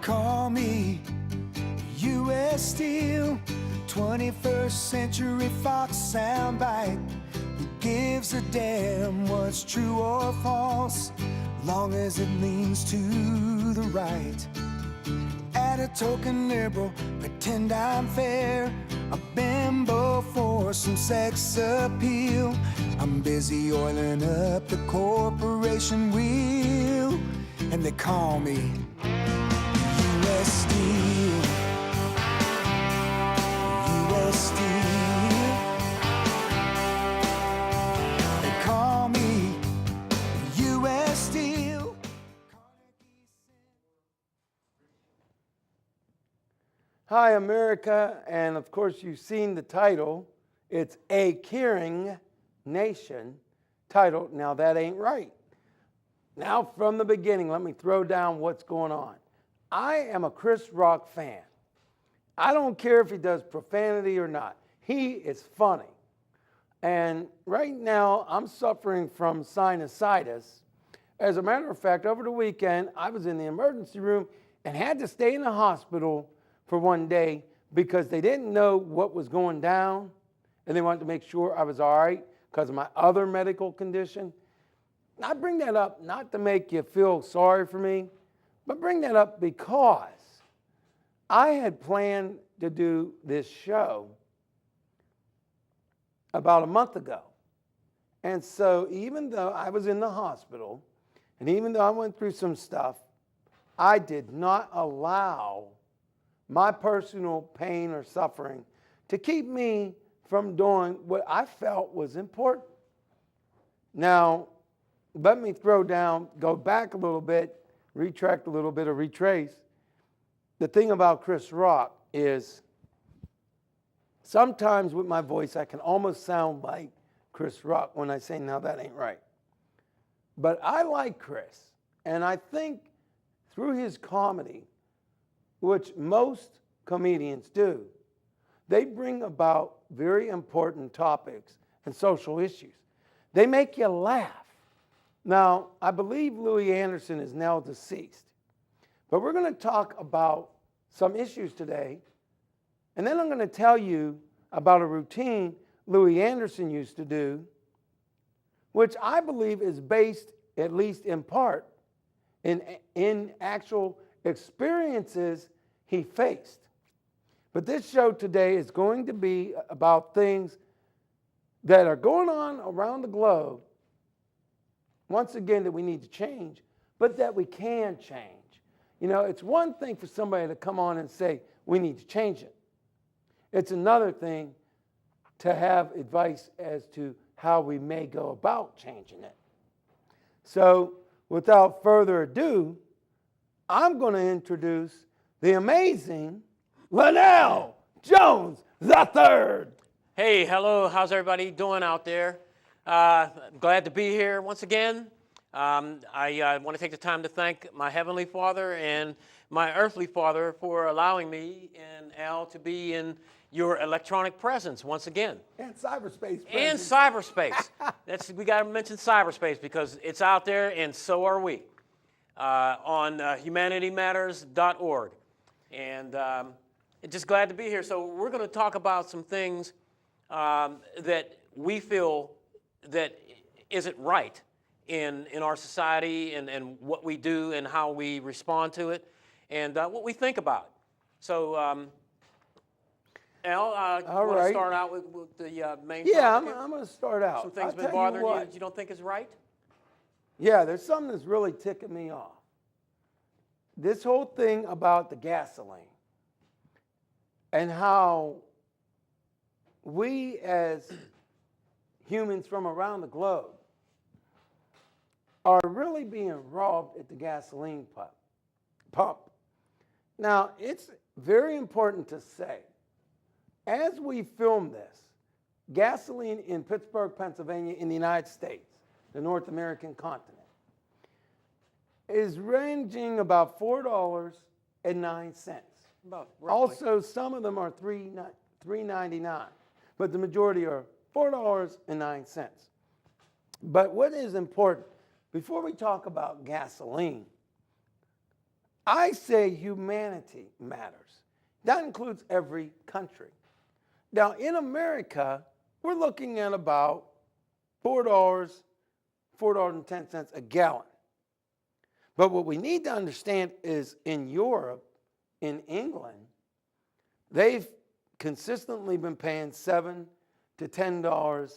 Call me U.S. Steel, 21st Century Fox soundbite. Who gives a damn what's true or false, long as it leans to the right? Add a token liberal, pretend I'm fair, a bimbo for some sex appeal. I'm busy oiling up the corporation wheel, and they call me U.S. Steel. U.S. Steel. They call me U.S. Steel. Hi, America, and of course you've seen the title. It's A Caring Nation, titled, Now That Ain't Right. Now, from the beginning, let me throw down what's going on. I am a Chris Rock fan. I don't care if he does profanity or not. He is funny. And right now, I'm suffering from sinusitis. As a matter of fact, over the weekend, I was in the emergency room and had to stay in the hospital for one day because they didn't know what was going down, and they wanted to make sure I was all right because of my other medical condition. I bring that up not to make you feel sorry for me, but bring that up because I had planned to do this show about a month ago. And so even though I was in the hospital, and even though I went through some stuff, I did not allow my personal pain or suffering to keep me from doing what I felt was important. Now, let me go back a little bit, retract a little bit, or retrace. The thing about Chris Rock is sometimes with my voice, I can almost sound like Chris Rock when I say, now that ain't right. But I like Chris, and I think through his comedy, which most comedians do, they bring about very important topics and social issues. They make you laugh. Now, I believe Louis Anderson is now deceased, but we're going to talk about some issues today, and then I'm going to tell you about a routine Louis Anderson used to do, which I believe is based, at least in part, in actual experiences he faced. But this show today is going to be about things that are going on around the globe, once again, that we need to change, but that we can change. You know, it's one thing for somebody to come on and say, we need to change it. It's another thing to have advice as to how we may go about changing it. So, without further ado, I'm going to introduce the amazing Linnell Jones III. Hey, hello, how's everybody doing out there? Glad to be here once again. I want to take the time to thank my Heavenly Father and my earthly father for allowing me and Al to be in your electronic presence once again. And cyberspace. And cyberspace. We got to mention cyberspace because it's out there and so are we on humanitymatters.org. And just glad to be here. So we're going to talk about some things that we feel that isn't right in our society and what we do and how we respond to it and what we think about. So, Al, you want to start out with the main topic? Yeah, I'm going to start out. Some things been bothering you that you don't think is right? Yeah, there's something that's really ticking me off. This whole thing about the gasoline and how we as humans from around the globe are really being robbed at the gasoline pump. Now, it's very important to say, as we film this, gasoline in Pittsburgh, Pennsylvania, in the United States, the North American continent, is ranging about $4.09. Also, some of them are $3.99, but the majority are $4.09. But what is important, before we talk about gasoline, I say humanity matters. That includes every country. Now, in America, we're looking at about $4, $4.10 a gallon. But what we need to understand is in Europe, in England, they've consistently been paying $7 to $10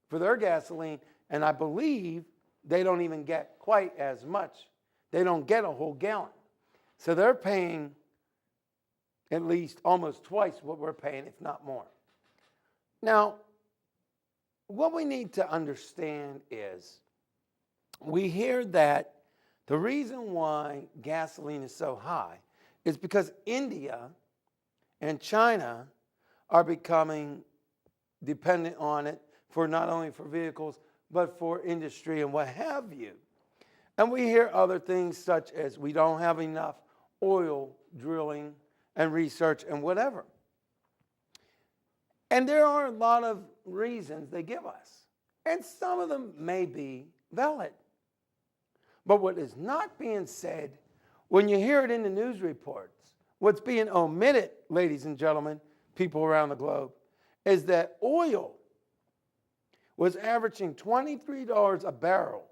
for their gasoline, and I believe they don't even get quite as much. They don't get a whole gallon. So they're paying at least almost twice what we're paying, if not more. Now, what we need to understand is we hear that the reason why gasoline is so high is because India and China are becoming dependent on it for not only for vehicles, but for industry and what have you. And we hear other things such as we don't have enough oil drilling and research and whatever. And there are a lot of reasons they give us. And some of them may be valid. But what is not being said, when you hear it in the news reports, what's being omitted, ladies and gentlemen, people around the globe, is that oil was averaging $23 a barrel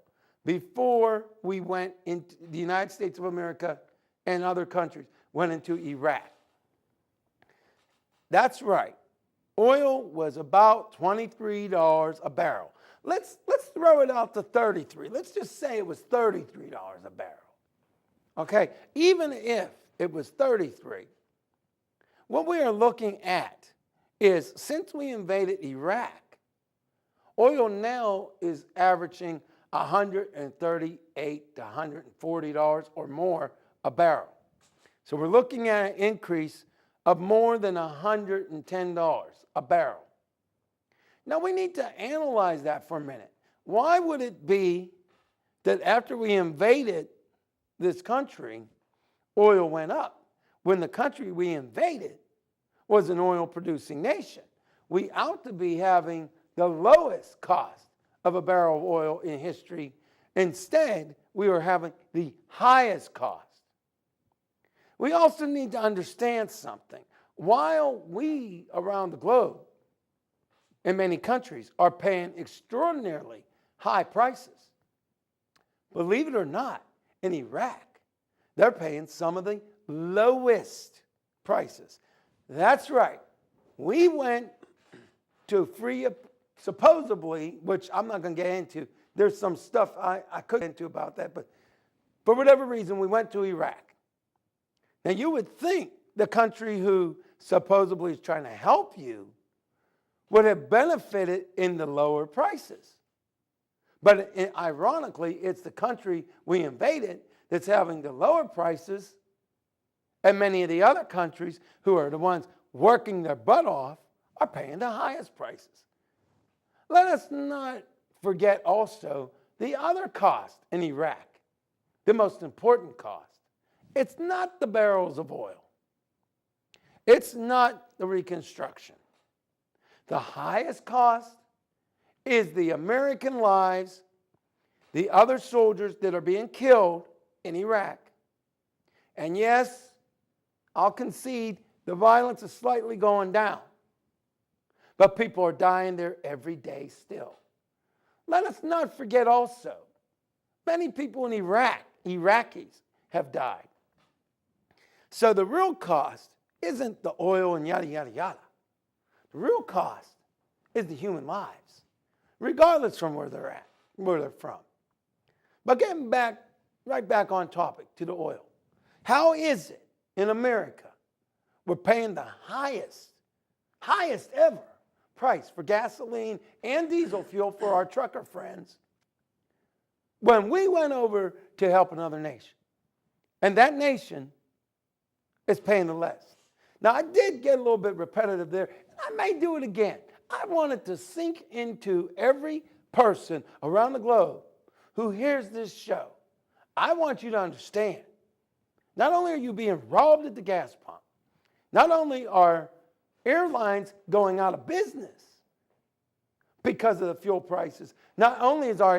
before we went into the United States of America and other countries went into Iraq. That's right. Oil was about $23 a barrel. Let's throw it out to 33. Let's just say it was $33 a barrel. Okay, even if it was 33, what we are looking at is since we invaded Iraq, oil now is averaging $138 to $140 or more a barrel. So we're looking at an increase of more than $110 a barrel. Now we need to analyze that for a minute. Why would it be that after we invaded this country, oil went up when the country we invaded was an oil producing nation? We ought to be having the lowest cost of a barrel of oil in history. Instead, we are having the highest cost. We also need to understand something. While we around the globe in many countries are paying extraordinarily high prices, believe it or not, in Iraq, they're paying some of the lowest prices. That's right. We went to free up, supposedly, which I'm not going to get into. There's some stuff I could get into about that, but for whatever reason, we went to Iraq. Now, you would think the country who supposedly is trying to help you would have benefited in the lower prices. But ironically, it's the country we invaded that's having the lower prices, and many of the other countries who are the ones working their butt off are paying the highest prices. Let us not forget also the other cost in Iraq, the most important cost. It's not the barrels of oil. It's not the reconstruction. The highest cost is the American lives, the other soldiers that are being killed in Iraq. And yes, I'll concede the violence is slightly going down, but people are dying there every day still. Let us not forget also, many people in Iraq, Iraqis, have died. So the real cost isn't the oil and yada, yada, yada. The real cost is the human lives, regardless from where they're at, where they're from. But getting back, right back on topic to the oil. How is it in America we're paying the highest ever price for gasoline and diesel fuel for our trucker friends when we went over to help another nation? And that nation is paying the less. Now, I did get a little bit repetitive there. I may do it again. I want it to sink into every person around the globe who hears this show. I want you to understand, not only are you being robbed at the gas pump, not only are airlines going out of business because of the fuel prices, not only is our